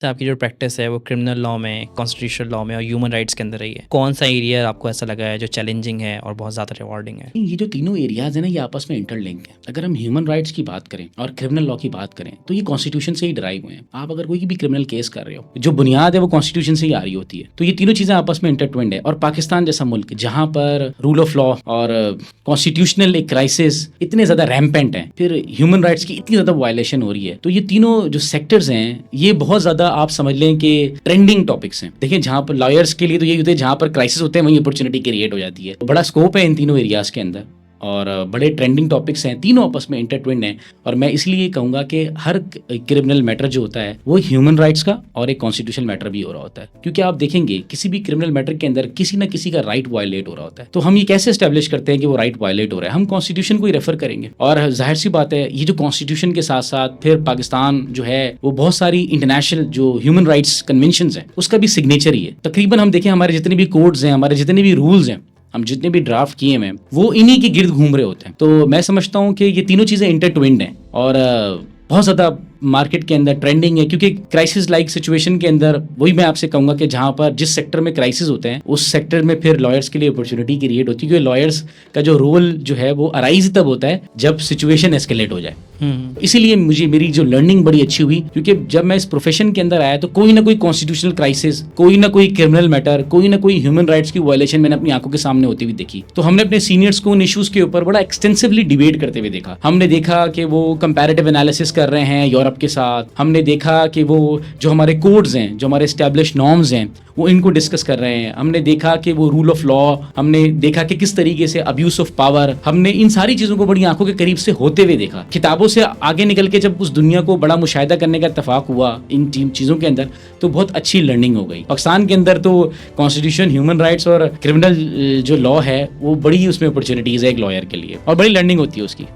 آپ کی جو پریکٹس ہے وہ کرمنل لا میں، کانسٹیٹیوشنل لا میں اور ہیومن رائٹس کے اندر رہی ہے، کون سا ایریا آپ کو ایسا لگا ہے جو چیلنجنگ ہے اور بہت زیادہ ریوارڈنگ ہے؟ یہ جو تینوں ایریاز ہیں نا، یہ آپس میں انٹر لنک ہیں. اگر ہم ہیومن رائٹس کی بات کریں اور کرمنل لا کی بات کریں تو یہ کانسٹیٹیوشن سے ہی ڈرائیو ہوئے ہیں. آپ اگر کوئی بھی کرمنل کیس کر رہے ہو، جو بنیاد ہے وہ کانسٹیٹیوشن سے ہی آ رہی ہوتی ہے. تو یہ تینوں چیزیں آپس میں انٹرٹوینڈ ہے. اور پاکستان جیسا ملک جہاں پر رول آف لا اور کانسٹیٹیوشنل ایک کرائسس اتنے زیادہ ریمپینٹ ہیں، پھر ہیومن رائٹس کی اتنی زیادہ وائلیشن ہو رہی ہے، تو یہ تینوں جو سیکٹرز ہیں یہ بہت زیادہ آپ سمجھ لیں کہ ٹرینڈنگ ٹاپکس ہیں. دیکھیں، جہاں پر لائرس کے لیے تو یہ ہوتے ہیں، جہاں پر کرائسس ہوتے ہیں وہیں اپرچونٹی کریٹ ہو جاتی ہے. بڑا اسکوپ ہے ان تینوں ایریاز کے اندر اور بڑے ٹرینڈنگ ٹاپکس ہیں، تینوں آپس میں انٹرٹوینڈ ہیں. اور میں اس لیے کہوں گا کہ ہر کرمنل میٹر جو ہوتا ہے وہ ہیومن رائٹس کا اور ایک کانسٹیٹیوشنل میٹر بھی ہو رہا ہوتا ہے. کیونکہ آپ دیکھیں گے کسی بھی کرمنل میٹر کے اندر کسی نہ کسی کا رائٹ وائلیٹ ہو رہا ہوتا ہے. تو ہم یہ کیسے اسٹیبلش کرتے ہیں کہ وہ رائٹ وائلیٹ ہو رہا ہے؟ ہم کانسٹیٹیوشن کو ہی ریفر کریں گے. اور ظاہر سی بات ہے، یہ جو کانسٹیٹیوشن کے ساتھ ساتھ پھر پاکستان جو ہے وہ بہت ساری انٹرنیشنل جو ہیومن رائٹس کنونشنز ہیں اس کا بھی سگنیچر ہی ہے. تقریباً ہم دیکھیں ہمارے جتنے بھی کوڈز ہیں، ہمارے جتنے بھی رولز ہیں، ہم جتنے بھی ڈرافٹ کیے ہیں وہ انہی کے گرد گھوم رہے ہوتے ہیں. تو میں سمجھتا ہوں کہ یہ تینوں چیزیں انٹرٹوینڈ ہیں اور بہت زیادہ مارکیٹ کے اندر ٹرینڈنگ ہے. کیونکہ کرائسس لائک سچویشن کے اندر وہی میں آپ سے کہوں گا کہ جہاں پر جس سیکٹر میں کرائسس ہوتے ہیں اس سیکٹر میں پھر لائرس کے لیے اپرچونٹی کریٹ ہوتی ہے. کیونکہ لائرس کا جو رول جو ہے وہ ارائز تب ہوتا ہے جب سچویشن ایسکیلیٹ ہو جائے. اسی لیے میری جو لرننگ بڑی اچھی ہوئی، کیونکہ جب میں اس پروفیشن کے اندر آیا تو کوئی نہ کوئی کانسٹیٹیوشنل کرائسس، کوئی نہ کوئی کرمنل میٹر، کوئی نہ کوئی ہیومن رائٹس کی وائلیشن میں نے اپنی آنکھوں کے سامنے ہوتی ہوئی دیکھی. تو ہم نے اپنے سینئرس کو ان ایشوز کے اوپر بڑا ایکسٹینسولی ڈیبیٹ کرتے ہوئے دیکھا. ہم نے دیکھا کہ وہ کمپیریٹیو انالیسس کر رہے ہیں یورپ کے ساتھ. ہم نے دیکھا کہ وہ جو ہمارے کوڈز ہیں، جو ہمارے اسٹیبلش نارمز ہیں، وہ ان کو ڈسکس کر رہے ہیں. ہم نے دیکھا کہ وہ رول آف لا، ہم نے دیکھا کہ کس طریقے سے ابیوز آف پاور، ہم نے ان ساری چیزوں کو بڑی آنکھوں کے قریب سے ہوتے ہوئے دیکھا. کتابوں سے آگے نکل کے جب اس دنیا کو بڑا مشاہدہ کرنے کا اتفاق ہوا ان چیزوں کے اندر، تو بہت اچھی لرننگ ہو گئی. پاکستان کے اندر تو کانسٹیٹیوشن، ہیومن رائٹس اور کرمنل جو لا ہے وہ بڑی اس میں اپرچونیٹیز ہے ایک لائر کے لیے، اور بڑی لرننگ ہوتی ہے اس کی.